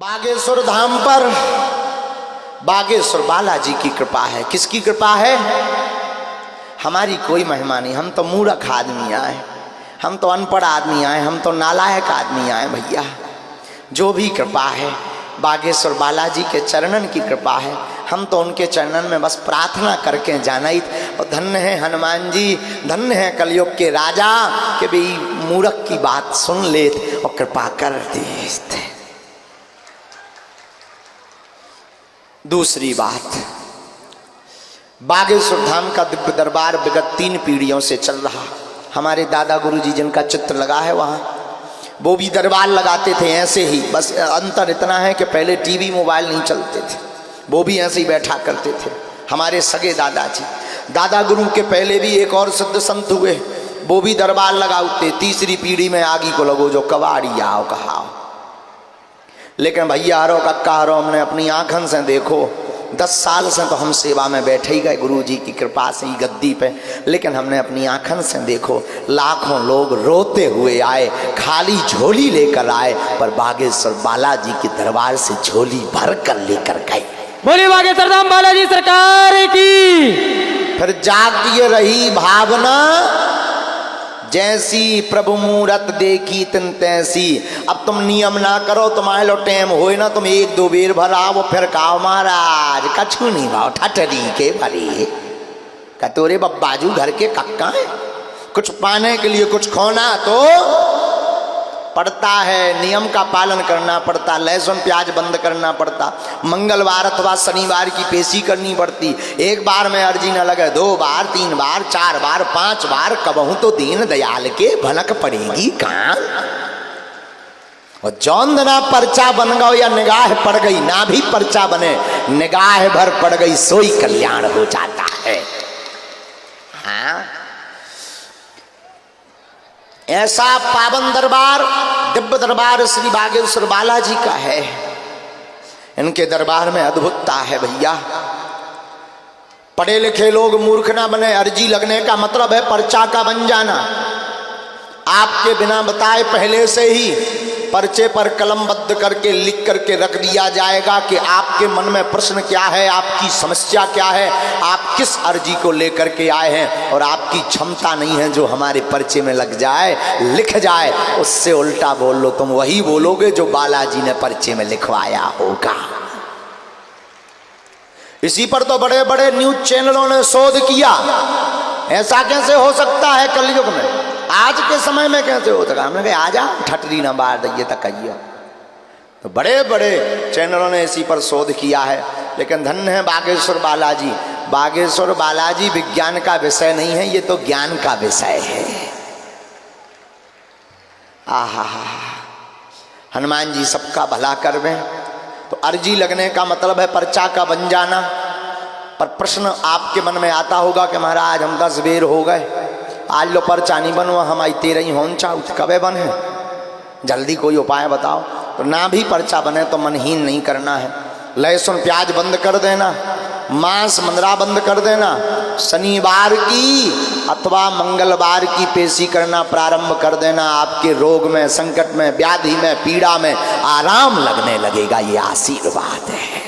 बागेश्वर धाम पर बागेश्वर बालाजी की कृपा है। किसकी कृपा है? हमारी कोई महिमा नहीं। हम तो मूर्ख आदमी आए, हम तो अनपढ़ आदमी आए, हम तो नालायक आदमी आए भैया। जो भी कृपा है बागेश्वर बालाजी के चरणन की कृपा है। हम तो उनके चरणन में बस प्रार्थना करके जाना ही। और धन्य है हनुमान जी, धन्य है कलयुग के राजा कि भाई मूर्ख की बात सुन ले और कृपा कर दे। दूसरी बात, बागेश्वर धाम का दिव्य दरबार विगत 3 पीढ़ियों से चल रहा। हमारे दादा गुरुजी जिनका चित्र लगा है वहाँ, वो भी दरबार लगाते थे ऐसे ही। बस अंतर इतना है कि पहले टीवी मोबाइल नहीं चलते थे, वो भी ऐसे ही बैठा करते थे। हमारे सगे दादाजी, दादा गुरु के पहले भी एक और सिद्ध संत हुए, वो भी दरबार लगाते। तीसरी पीढ़ी में आगी को लगो जो कबाड़ी आओ कहाओ। लेकिन भैया हरो कक्का हरो, हमने अपनी आँखन से देखो। 10 साल से तो हम सेवा में बैठे ही गए गुरु जी की कृपा से ही गद्दी पे, लेकिन हमने अपनी आँखन से देखो लाखों लोग रोते हुए आए, खाली झोली लेकर आए, पर बागेश्वर बालाजी के दरबार से झोली भर कर लेकर गए। बोलिए बागेश्वर धाम बालाजी सरकार की। फिर जागती रही भावना, जैसी प्रभु मूरत देखी तिन तैसी। अब तुम नियम ना करो, तुम्हारे लो टेम होए ना, तुम 1-2 बेर भराओ, फिर कहो महाराज कछु नहीं भाव ठटरी के भरी कतोरे बब्बाजू घर के कक्का है। कुछ पाने के लिए कुछ खोना तो पड़ता है, नियम का पालन करना पड़ता, लहसुन प्याज बंद करना पड़ता, मंगलवार अथवा शनिवार की पेशी करनी पड़ती। 1 बार में अर्जी न लगे, 2 बार 3 बार 4 बार 5 बार, कबहू तो दीन दयाल के भनक पड़ेगी कहाँ। और जौन ना पर्चा बन गो या निगाह पड़ गई, ना भी पर्चा बने, निगाह भर पड़ गई, सोई कल्याण हो जाता है। हाँ, ऐसा पावन दरबार, दिव्य दरबार श्री बागेश्वर बालाजी का है। इनके दरबार में अद्भुतता है भैया। पढ़े लिखे लोग मूर्ख ना बने। अर्जी लगने का मतलब है पर्चा का बन जाना। आपके बिना बताए पहले से ही पर्चे पर कलमबद्ध करके लिख करके रख दिया जाएगा कि आपके मन में प्रश्न क्या है, आपकी समस्या क्या है, आप किस अर्जी को लेकर के आए हैं। और आपकी क्षमता नहीं है जो हमारे पर्चे में लग जाए, लिख जाए, उससे उल्टा बोल लो, तुम वही बोलोगे जो बालाजी ने पर्चे में लिखवाया होगा। इसी पर तो बड़े बड़े न्यूज चैनलों ने शोध किया। ऐसा कैसे हो सकता है कलयुग में, आज के समय में कैसे हो सका। हमने कहा आजा ठटरी ना बार दइए तक कहिए। तो बड़े बड़े चैनलों ने इसी पर शोध किया है। लेकिन धन्य है बागेश्वर बालाजी। बागेश्वर बालाजी विज्ञान का विषय नहीं है, ये तो ज्ञान का विषय है। आहा, हनुमान जी सबका भला करवें। तो अर्जी लगने का मतलब है पर्चा का बन जाना। पर प्रश्न आपके मन में आता होगा कि महाराज हम 10 बेर हो गए, आज लो पर्चा नहीं बनवा, हम आई 13 ही होन चाहू, कबे बने, जल्दी कोई उपाय बताओ। तो ना भी पर्चा बने तो मनहीन नहीं करना है। लहसुन प्याज बंद कर देना, मांस मंदरा बंद कर देना, शनिवार की अथवा मंगलवार की पेशी करना प्रारंभ कर देना। आपके रोग में, संकट में, व्याधि में, पीड़ा में आराम लगने लगेगा। ये आशीर्वाद है।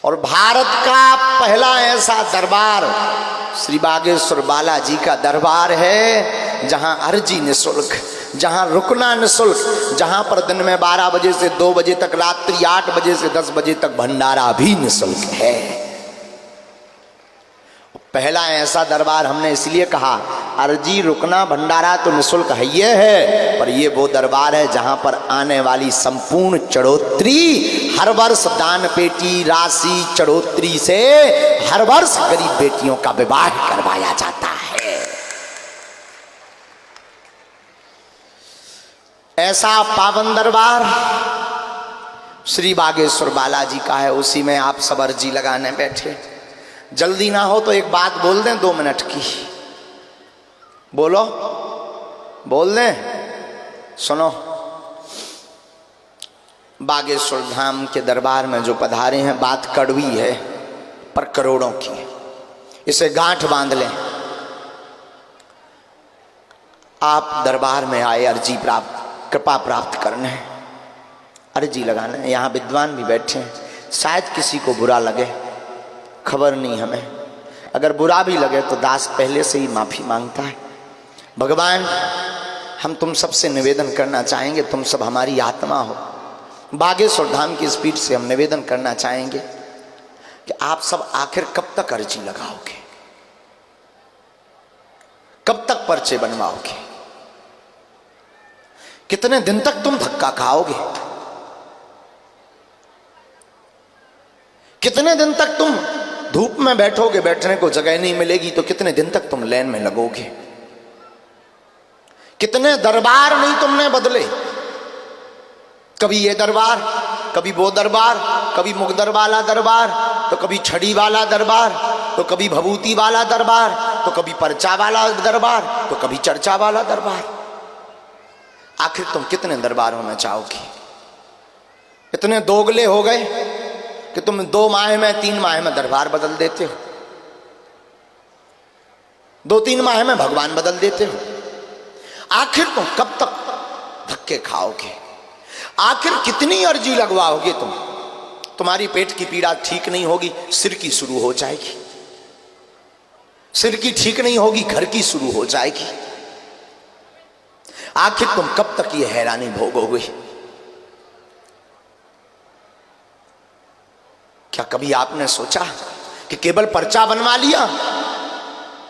और भारत का पहला ऐसा दरबार श्री बागेश्वर बालाजी का दरबार है जहां अर्जी निःशुल्क, जहां रुकना निःशुल्क, जहां पर दिन में 12 बजे से 2 बजे तक, रात्रि 8 बजे से 10 बजे तक भंडारा भी निःशुल्क है। पहला ऐसा दरबार हमने इसलिए कहा, अर्जी रुकना भंडारा तो निःशुल्क है, ये है, पर ये वो दरबार है जहां पर आने वाली संपूर्ण चढ़ोतरी, हर वर्ष दान पेटी राशि चढ़ोतरी से हर वर्ष गरीब बेटियों का विवाह करवाया जाता है। ऐसा पावन दरबार श्री बागेश्वर बालाजी का है। उसी में आप सब अर्जी लगाने बैठे। जल्दी ना हो तो एक बात बोल दें 2 मिनट की। बोलो, बोल दें, सुनो। बागेश्वर धाम के दरबार में जो पधारे हैं, बात कड़वी है पर करोड़ों की। इसे गांठ बांध लें। आप दरबार में आए अर्जी प्राप्त, कृपा प्राप्त करने, अर्जी लगाना है। यहाँ विद्वान भी बैठे हैं, शायद किसी को बुरा लगे, खबर नहीं हमें। अगर बुरा भी लगे तो दास पहले से ही माफ़ी मांगता है। भगवान, हम तुम सबसे निवेदन करना चाहेंगे, तुम सब हमारी आत्मा हो। बागेश्वर धाम की स्पीड से हम निवेदन करना चाहेंगे कि आप सब आखिर कब तक अर्जी लगाओगे, कब तक पर्चे बनवाओगे, कितने दिन तक तुम धक्का खाओगे, कितने दिन तक तुम धूप में बैठोगे, बैठने को जगह नहीं मिलेगी तो कितने दिन तक तुम लाइन में लगोगे। कितने दरबार नहीं तुमने बदले, कभी ये दरबार, कभी वो दरबार, कभी मुगदर वाला दरबार, तो कभी छड़ी वाला दरबार, तो कभी भभूति वाला दरबार, तो कभी पर्चा वाला दरबार, तो कभी चर्चा वाला दरबार। आखिर तुम कितने दरबारों में चाहोगे? इतने दोगले हो गए कि तुम 2 माह में 3 माह में दरबार बदल देते हो, 2-3 माह में भगवान बदल देते हो। आखिर तुम कब तक धक्के खाओगे? आखिर कितनी अर्जी लगवाओगे तुम? तुम्हारी पेट की पीड़ा ठीक नहीं होगी, सिर की शुरू हो जाएगी, सिर की ठीक नहीं होगी, घर की शुरू हो जाएगी। आखिर तुम कब तक ये हैरानी भोगोगे? क्या कभी आपने सोचा कि केवल पर्चा बनवा लिया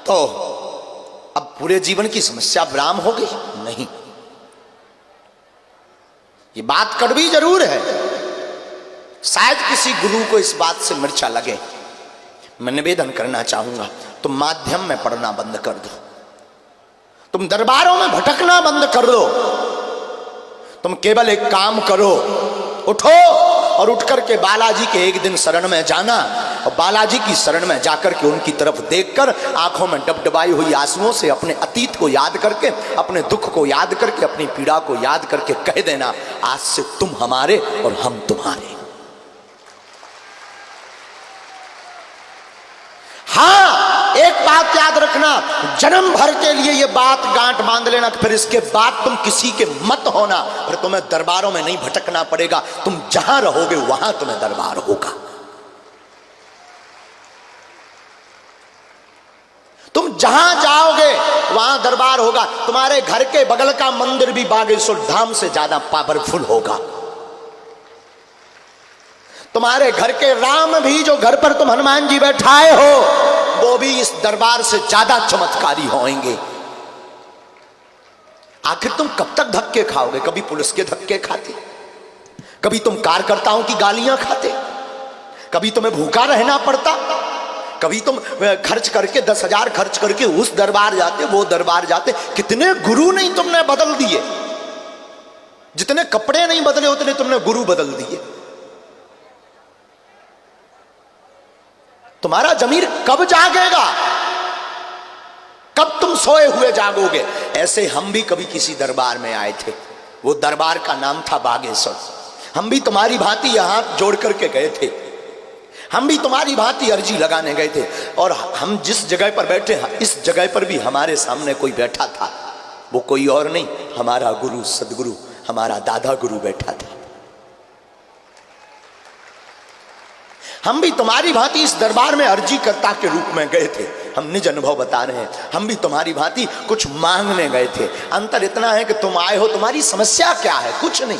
तो अब पूरे जीवन की समस्या विराम हो गई? नहीं, ये बात कड़वी जरूर है। शायद किसी गुरु को इस बात से मिर्चा लगे। मैं निवेदन करना चाहूंगा, तुम माध्यम में पढ़ना बंद कर दो, तुम दरबारों में भटकना बंद कर दो। तुम केवल एक काम करो, उठो और उठ करके बालाजी के एक दिन शरण में जाना, और बालाजी की शरण में जाकर के उनकी तरफ देखकर आंखों में डबडबाई हुई आंसुओं से अपने अतीत को याद करके, अपने दुख को याद करके, अपनी पीड़ा को याद करके कह देना, आज से तुम हमारे और हम तुम्हारे। हाँ, एक बात याद रखना, जन्म भर के लिए ये बात गांठ बांध लेना, फिर इसके बाद तुम किसी के मत होना, फिर तुम्हें दरबारों में नहीं भटकना पड़ेगा। तुम जहां रहोगे वहां तुम्हें दरबार होगा। तुम जहां जाओगे वहां दरबार होगा। तुम्हारे घर के बगल का मंदिर भी बागेश्वर धाम से ज्यादा पावरफुल होगा। तुम्हारे घर के राम भी, जो घर पर तुम हनुमान जी बैठाए हो, वो भी इस दरबार से ज्यादा चमत्कारी होंगे। आखिर तुम कब तक धक्के खाओगे? कभी पुलिस के धक्के खाते, कभी तुम कार्यकर्ताओं की गालियां खाते, कभी तुम्हें भूखा रहना पड़ता, कभी तुम खर्च करके 10,000 खर्च करके उस दरबार जाते, वो दरबार जाते। कितने गुरु नहीं तुमने बदल दिए, जितने कपड़े नहीं बदले उतने तुमने गुरु बदल दिए। तुम्हारा जमीर कब जागेगा? कब तुम सोए हुए जागोगे? ऐसे हम भी कभी किसी दरबार में आए थे, वो दरबार का नाम था बागेश्वर। हम भी तुम्हारी भांति हाथ जोड़ करके गए थे, हम भी तुम्हारी भांति अर्जी लगाने गए थे, और हम जिस जगह पर बैठे, इस जगह पर भी हमारे सामने कोई बैठा था। वो कोई और नहीं, हमारा गुरु, सदगुरु, हमारा दादा गुरु बैठा था। हम भी तुम्हारी भांति इस दरबार में अर्जी कर्ता के रूप में गए थे। हम निज अनुभव बता रहे हैं, हम भी तुम्हारी भांति कुछ मांगने गए थे। अंतर इतना है कि तुम आए हो, तुम्हारी समस्या क्या है? कुछ नहीं।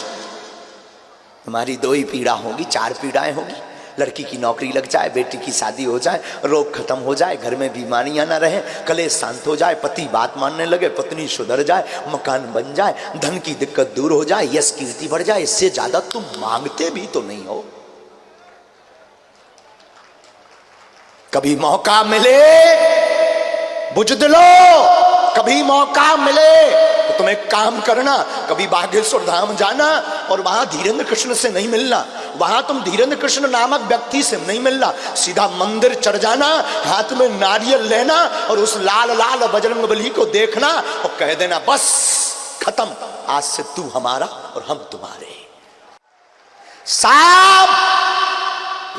तुम्हारी 2 ही पीड़ा होगी, 4 पीड़ाएं होगी। लड़की की नौकरी लग जाए, बेटी की शादी हो जाए, रोग खत्म हो जाए, घर में बीमारियां ना रहे, कलेश शांत हो जाए, पति बात मानने लगे, पत्नी सुधर जाए, मकान बन जाए, धन की दिक्कत दूर हो जाए, यश कीर्ति बढ़ जाए। इससे ज्यादा तुम मांगते भी तो नहीं हो। कभी मौका मिले बुझदिलो, कभी मौका मिले तो तुम एक काम करना, कभी बागेश्वर धाम जाना और वहां धीरेन्द्र कृष्ण से नहीं मिलना, वहां तुम धीरेन्द्र कृष्ण नामक व्यक्ति से नहीं मिलना, सीधा मंदिर चढ़ जाना, हाथ में नारियल लेना और उस लाल लाल बजरंगबली को देखना और कह देना, बस खत्म, आज से तू हमारा और हम तुम्हारे। साहब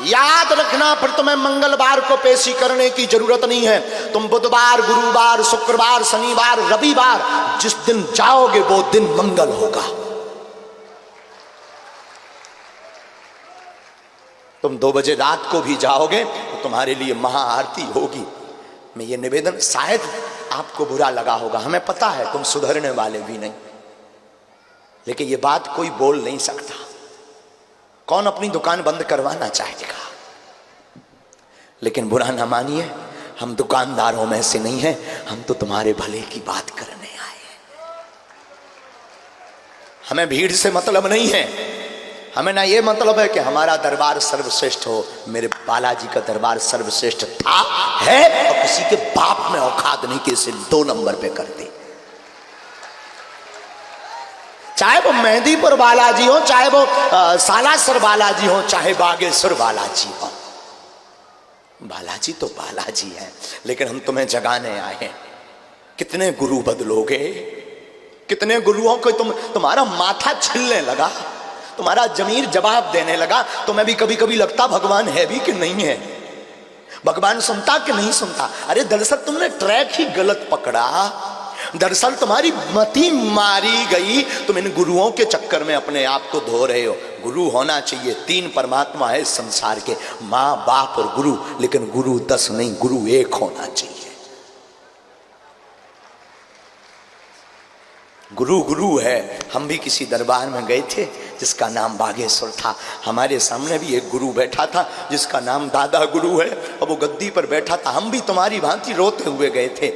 याद रखना, फिर तुम्हें मंगलवार को पेशी करने की जरूरत नहीं है। तुम बुधवार, गुरुवार, शुक्रवार, शनिवार, रविवार जिस दिन जाओगे वो दिन मंगल होगा। तुम 2 बजे रात को भी जाओगे तो तुम्हारे लिए महाआरती होगी। मैं ये निवेदन, शायद आपको बुरा लगा होगा, हमें पता है तुम सुधरने वाले भी नहीं, लेकिन ये बात कोई बोल नहीं सकता। कौन अपनी दुकान बंद करवाना चाहेगा? लेकिन बुरा ना मानिए, हम दुकानदारों में से नहीं हैं, हम तो तुम्हारे भले की बात करने आए हैं। हमें भीड़ से मतलब नहीं है, हमें ना ये मतलब है कि हमारा दरबार सर्वश्रेष्ठ हो। मेरे बालाजी का दरबार सर्वश्रेष्ठ था, है, और किसी के बाप में औकात नहीं कि इसे 2 नंबर पे कर दे। चाहे वो मेहंदीपुर बालाजी हो, चाहे वो सालासर बालाजी हो, चाहे बागेश्वर बालाजी हो, बालाजी तो बालाजी है। लेकिन हम तुम्हें जगाने आए हैं। कितने गुरु बदलोगे? कितने गुरुओं को तुम्हारा माथा छिलने लगा, तुम्हारा जमीर जवाब देने लगा। तुम्हें भी कभी कभी लगता भगवान है भी कि नहीं है, भगवान सुनता कि नहीं सुनता। अरे दरअसल तुमने ट्रैक ही गलत पकड़ा, दरअसल तुम्हारी मति मारी गई। तुम इन गुरुओं के चक्कर में अपने आप को धो रहे हो। गुरु होना चाहिए, 3 परमात्मा है इस संसार के, माँ बाप और गुरु, लेकिन गुरु 10 नहीं, गुरु 1 होना चाहिए। गुरु गुरु है। हम भी किसी दरबार में गए थे जिसका नाम बागेश्वर था। हमारे सामने भी एक गुरु बैठा था जिसका नाम दादा गुरु है, और वो गद्दी पर बैठा था। हम भी तुम्हारी भांति रोते हुए गए थे,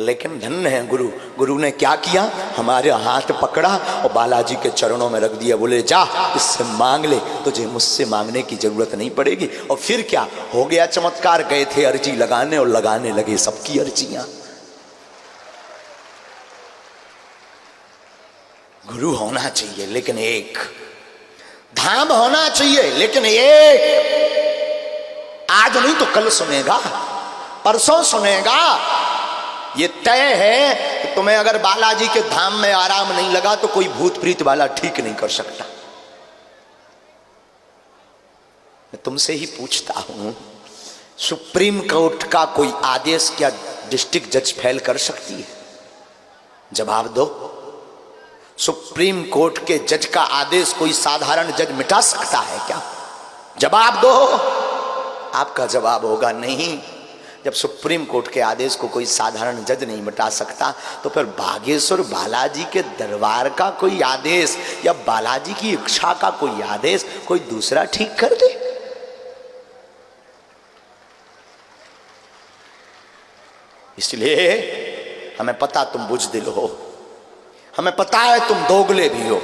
लेकिन धन्य है गुरु। गुरु ने क्या किया? हमारे हाथ पकड़ा और बालाजी के चरणों में रख दिया। बोले जा इससे मांग ले, तुझे मुझसे मांगने की जरूरत नहीं पड़ेगी। और फिर क्या हो गया चमत्कार? गए थे अर्जी लगाने और लगाने लगे सबकी अर्जियां। गुरु होना चाहिए लेकिन एक, धाम होना चाहिए लेकिन एक। आज नहीं तो कल सुनेगा, परसों सुनेगा। ये तय है कि तुम्हें अगर बालाजी के धाम में आराम नहीं लगा तो कोई भूत प्रीत वाला ठीक नहीं कर सकता। मैं तुमसे ही पूछता हूं, सुप्रीम कोर्ट का कोई आदेश क्या डिस्ट्रिक्ट जज फेल कर सकती है? जवाब दो। सुप्रीम कोर्ट के जज का आदेश कोई साधारण जज मिटा सकता है क्या? जवाब दो। आपका जवाब होगा नहीं। जब सुप्रीम कोर्ट के आदेश को कोई साधारण जज नहीं मिटा सकता, तो फिर बागेश्वर बालाजी के दरबार का कोई आदेश या बालाजी की इच्छा का कोई आदेश कोई दूसरा ठीक कर दे? इसलिए हमें पता तुम बुजदिल हो, हमें पता है तुम दोगले भी हो।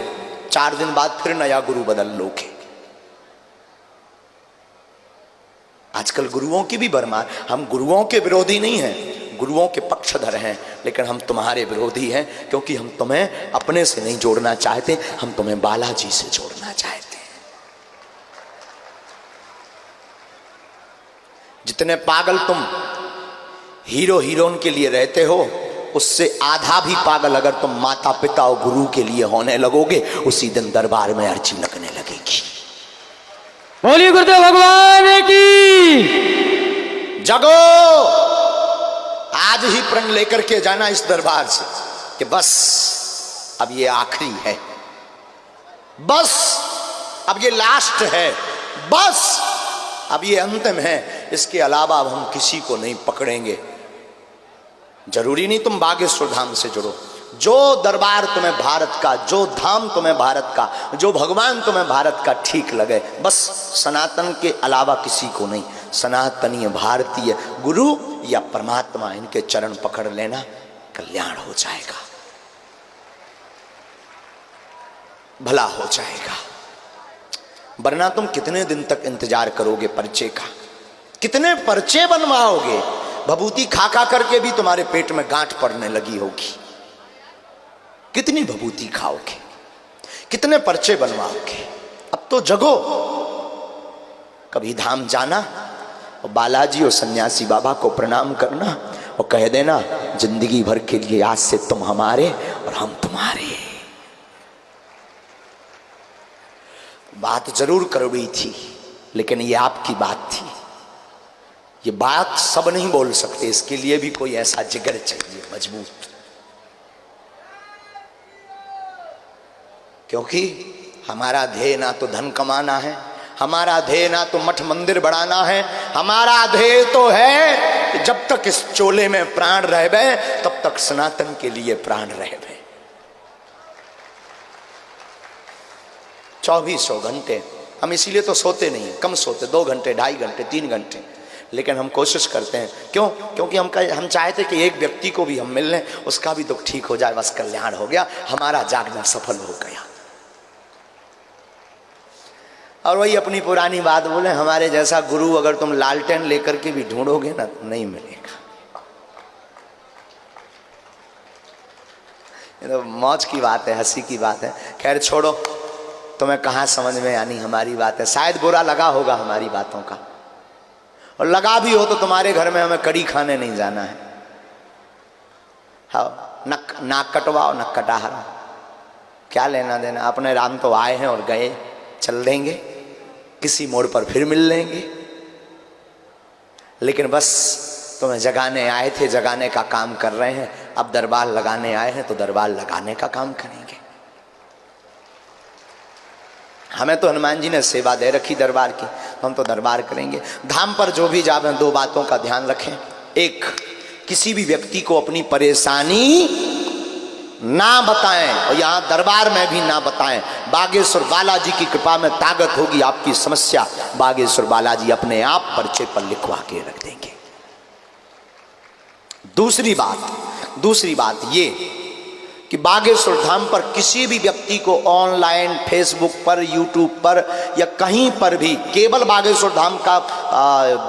4 दिन बाद फिर नया गुरु बदल लोगे। आजकल गुरुओं की भी भरमार। हम गुरुओं के विरोधी नहीं हैं, गुरुओं के पक्षधर हैं, लेकिन हम तुम्हारे विरोधी हैं क्योंकि हम तुम्हें अपने से नहीं जोड़ना चाहते, हम तुम्हें बालाजी से जोड़ना चाहते हैं। जितने पागल तुम हीरो हीरोइन के लिए रहते हो, उससे आधा भी पागल अगर तुम माता पिता और गुरु के लिए होने लगोगे, उसी दिन दरबार में अर्जी लगने लगेगी। बोलिए गुरुदेव भगवान की। जगो, आज ही प्रण लेकर के जाना इस दरबार से कि बस अब ये आखिरी है, बस अब ये लास्ट है, बस अब ये अंतिम है। इसके अलावा अब हम किसी को नहीं पकड़ेंगे। जरूरी नहीं तुम बागेश्वर धाम से जुड़ो। जो दरबार तुम्हें भारत का, जो धाम तुम्हें भारत का, जो भगवान तुम्हें भारत का ठीक लगे, बस सनातन के अलावा किसी को नहीं। सनातनीय भारतीय गुरु या परमात्मा, इनके चरण पकड़ लेना, कल्याण हो जाएगा, भला हो जाएगा। वरना तुम कितने दिन तक इंतजार करोगे पर्चे का? कितने पर्चे बनवाओगे? भभूति खा खा करके भी तुम्हारे पेट में गांठ पड़ने लगी होगी। कितनी भभूति खाओगे? कितने पर्चे बनवाओगे? अब तो जगो। कभी धाम जाना और बालाजी और सन्यासी बाबा को प्रणाम करना और कह देना जिंदगी भर के लिए आज से तुम हमारे और हम तुम्हारे। बात जरूर कड़वी थी, लेकिन ये आपकी बात थी। ये बात सब नहीं बोल सकते, इसके लिए भी कोई ऐसा जिगर चाहिए मजबूत। क्योंकि हमारा ध्येय ना तो धन कमाना है, हमारा ध्येय ना तो मठ मंदिर बढ़ाना है, हमारा ध्येय तो है कि जब तक इस चोले में प्राण रहबे तब तक सनातन के लिए प्राण रहबे। 24 घंटे हम इसीलिए तो सोते नहीं, कम सोते, 2 घंटे, 2.5 घंटे, 3 घंटे, लेकिन हम कोशिश करते हैं। क्यों? क्योंकि हम चाहते कि एक व्यक्ति को भी हम मिल लें, उसका भी दुख ठीक हो जाए, बस कल्याण हो गया, हमारा जागना सफल हो गया। और वही अपनी पुरानी बात बोले, हमारे जैसा गुरु अगर तुम लालटेन लेकर के भी ढूंढोगे ना तो नहीं मिलेगा। ये तो मौज की बात है, हंसी की बात है। खैर छोड़ो, तुम्हें कहाँ समझ में आनी हमारी बात है। शायद बुरा लगा होगा हमारी बातों का, और लगा भी हो तो तुम्हारे घर में हमें कड़ी खाने नहीं जाना है। हाँ, नाक कटवाओ, नक कटा हरा, क्या लेना देना। अपने राम तो आए हैं और गए, चल देंगे, किसी मोड़ पर फिर मिल लेंगे। लेकिन बस तुम्हें जगाने आए थे, जगाने का काम कर रहे हैं। अब दरबार लगाने आए हैं तो दरबार लगाने का काम करेंगे। हमें तो हनुमान जी ने सेवा दे रखी दरबार की, हम तो दरबार करेंगे। धाम पर जो भी जावे 2 बातों का ध्यान रखें। एक, किसी भी व्यक्ति को अपनी परेशानी ना बताएं, और यहाँ दरबार में भी ना बताएं। बागेश्वर बालाजी की कृपा में ताकत होगी, आपकी समस्या बागेश्वर बालाजी अपने आप पर्चे पर लिखवा के रख देंगे। दूसरी बात ये कि बागेश्वर धाम पर किसी भी व्यक्ति को ऑनलाइन, फेसबुक पर, यूट्यूब पर या कहीं पर भी केवल बागेश्वर धाम का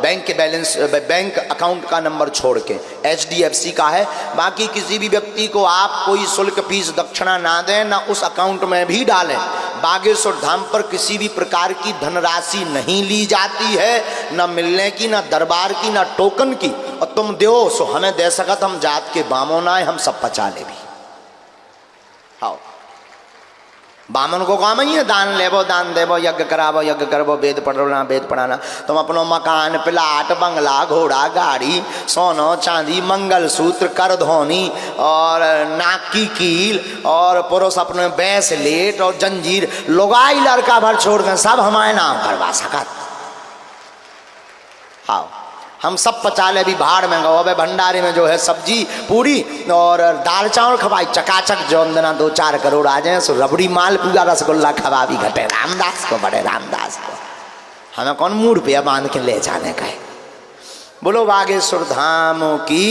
बैंक अकाउंट का नंबर छोड़ के HDFC का है, बाकी किसी भी व्यक्ति को आप कोई शुल्क, फीस, दक्षिणा ना दें, ना उस अकाउंट में भी डालें। बागेश्वर धाम पर किसी भी प्रकार की धनराशि नहीं ली जाती है, ना मिलने की, ना दरबार की, ना टोकन की। और तुम दो सो हमें दे सकत, हम जात के बामों ना, हम सब पचा ले भी। हाँ, बामन को काम ही है, दान लेबो, दान देबो, यज्ञ कराबो, यज्ञ करबो, वेद पढ़ना, वेद पढ़ाना। तुम अपनो मकान, प्लाट, बंगला, घोड़ा, गाड़ी, सोनो चांदी, मंगल सूत्र, कर धोनी और नाक की कील और पुरुष अपने ब्रेसलेट और जंजीर, लुगाई लड़का भर छोड़ दें, सब हमारे नाम करवा सकत। हाँ, हम सब पचा ले भी, भाड़ में गो। अबे भंडारे में जो है सब्जी पूरी और दाल चावल खवाई चकाचक, जौन देना 2-4 करोड़ आ जाए। सो रबड़ी माल पूरा रसगुल्ला खवा भी घटे रामदास को, बड़े रामदास को। हमें कौन मूड पे बांध के ले जाने का है। बोलो बागेश्वर धाम की।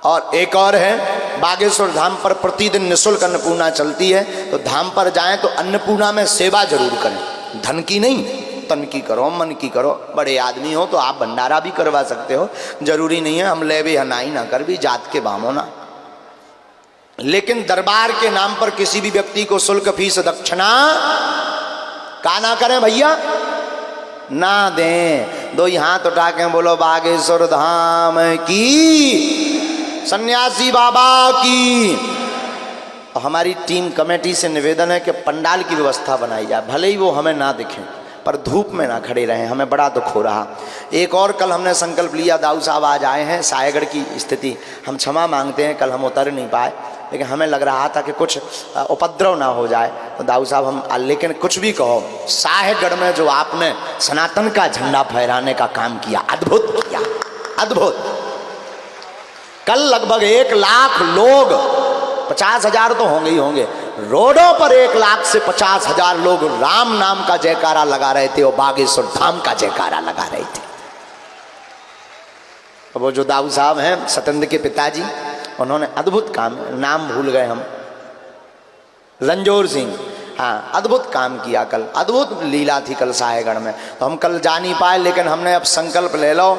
और एक और है, बागेश्वर धाम पर प्रतिदिन निःशुल्क अन्नपूर्णा चलती है, तो धाम पर जाएं तो अन्नपूर्णा में सेवा जरूर करें। धन की नहीं, तन की करो, मन की करो। बड़े आदमी हो तो आप भंडारा भी करवा सकते हो, जरूरी नहीं है हम ले भी हनाई ना कर भी, जात के बामो ना। लेकिन दरबार के नाम पर किसी भी व्यक्ति को शुल्क, फीस, दक्षिणा का ना करें भैया, ना दें। 2 हाथ उठा के बोलो बागेश्वर धाम की, सन्यासी बाबा की। और हमारी टीम कमेटी से निवेदन है कि पंडाल की व्यवस्था बनाई जाए, भले ही वो हमें ना दिखें, पर धूप में ना खड़े रहें, हमें बड़ा दुख हो रहा। एक और कल हमने संकल्प लिया, दाऊ साहब आज आए हैं, सायगढ़ की स्थिति हम क्षमा मांगते हैं, कल हम उतर नहीं पाए, लेकिन हमें लग रहा था कि कुछ उपद्रव ना हो जाए, तो दाऊ साहब हम, लेकिन कुछ भी कहो, सायगढ़ में जो आपने सनातन का झंडा फहराने का काम किया, अद्भुत किया, अद्भुत। कल लगभग 1 लाख लोग, 50,000 तो होंगे ही होंगे, रोडों पर 1 लाख से 50,000 लोग राम नाम का जयकारा लगा रहे थे और बागेश्वर धाम का जयकारा लगा रहे थे। वो जो दाऊ साहब हैं, सत्येंद्र के पिताजी, उन्होंने अद्भुत काम, नाम भूल गए हम, रंजोर सिंह, हाँ, अद्भुत काम किया कल, अद्भुत लीला थी कल सायगढ़ में। तो हम कल जा नहीं पाए, लेकिन हमने अब संकल्प ले लो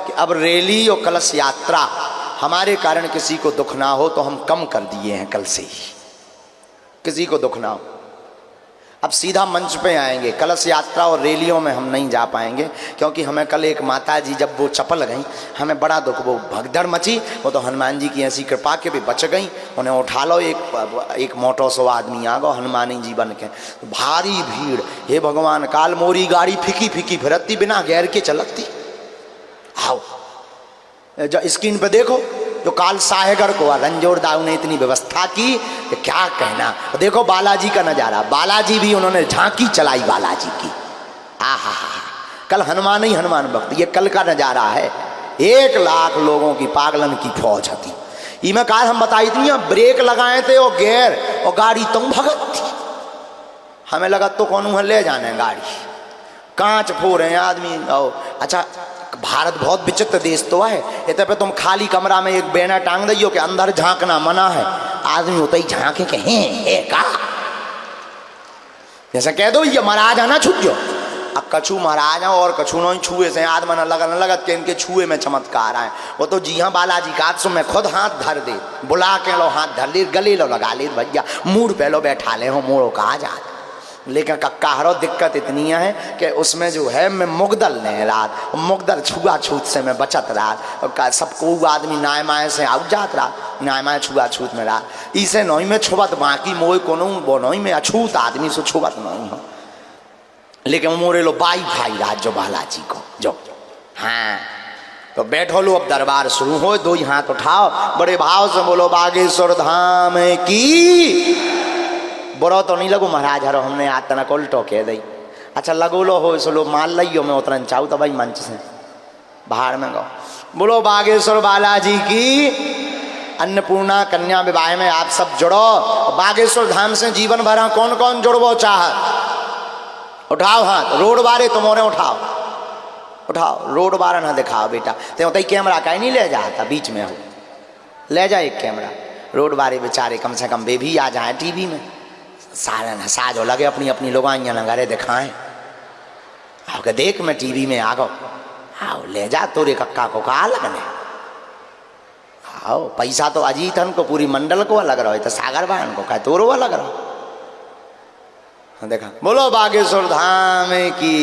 कि अब रैली और कलश यात्रा हमारे कारण किसी को दुख ना हो, तो हम कम कर दिए हैं कल से ही, किसी को दुख ना हो। अब सीधा मंच पे आएंगे, कलश यात्रा और रैलियों में हम नहीं जा पाएंगे, क्योंकि हमें कल एक माता जी जब वो चपल गई, हमें बड़ा दुख, वो भगदड़ मची, वो तो हनुमान जी की ऐसी कृपा के भी बच गई, उन्हें उठा लो, एक मोटो सो आदमी आ गो हनुमानी जी बन के, भारी भीड़, हे भगवान, काल मोरी गाड़ी फीकी फीकी फिरती, बिना गैर के चलती। आओ स्क्रीन पे देखो, जो काल साहेगर को रंजोर दाऊ ने इतनी व्यवस्था की कि क्या कहना। देखो बालाजी का नजारा, बालाजी भी उन्होंने झांकी चलाई बालाजी की। आहा, कल हनुमान ही हनुमान भक्त, ये कल का नजारा है। 1 लाख लोगों की पागलन की फौज थी। इमें काल हम बताई थी, ब्रेक लगाए थे और गेर और गाड़ी तुम भगत थी। हमें लगा तो कौन है ले जाने गाड़ी, कांच फोड़े आदमी। अच्छा, भारत बहुत विचित्र देश तो है। इतने पे तुम खाली कमरा में एक बैनर टांग दियो कि अंदर झांकना मना है, आदमी होता ही झांके के हैं का, जैसा कह दो ये महाराज है ना छुट जो। अब कछू महाराज है और कछू नहीं छुए से आदमी न लगत के इनके छुए में चमत्कार आए। वो तो जी हाँ बालाजी का सो मैं खुद हाथ धर दे, बुला के लो हाथ धर ले, गले लो लगा ले भैया, मूड पे लो बैठा ले हो मोड़ो कहा जाता। लेकिन कक्का हरो दिक्कत इतनी है कि उसमें जो है मैं मुगदल ने रात मुगदल छुआ छूत से मैं बचत रहा। सबको आदमी नाय माए से आउट जात रहा, नाय माए छुआ छूत में रहा। इसे नई में छुबत बाकी मोई को वो नई में अछूत आदमी से छुबत नहीं हो। लेकिन मोरे लो बाई भाई राज जो बालाजी को जो। हाँ तो बैठो लो, अब दरबार शुरू हो, 2 हाथ उठाओ, बड़े भाव से बोलो बागेश्वर धाम की। बुरा तो नहीं लगो महाराज हरो, हमने आज तना उल्टो कह दी। अच्छा लगो लो हो सो लो मान लियो, मैं उतरन चाहूँ तो भाई मंच से बाहर में गो बोलो बागेश्वर बालाजी की। अन्नपूर्णा कन्या विवाह में आप सब जुड़ो। बागेश्वर धाम से जीवन भर कौन कौन जुड़बो चाहत, उठाओ हाथ। रोड बारे तुम्हारे उठाओ, उठाओ रोड बारे ना दिखाओ बेटा, तो उतई कैमरा कहीं नहीं ले जाता, बीच में हो ले जा एक कैमरा। रोड बारे बेचारे कम से कम वे भी आ जाए टीवी में, सारे नसाज हो लगे अपनी अपनी लोगाइयाँ नगारे दिखाएं। आओ देख मैं टीवी में आ गो, आओ ले जा तोरे कक्का को कहा लगने। आओ पैसा तो अजीतन को पूरी मंडल को अलग रहो, तो सागर बहन को कहे तोरो अलग रहो। देखा बोलो बागेश्वर धाम की।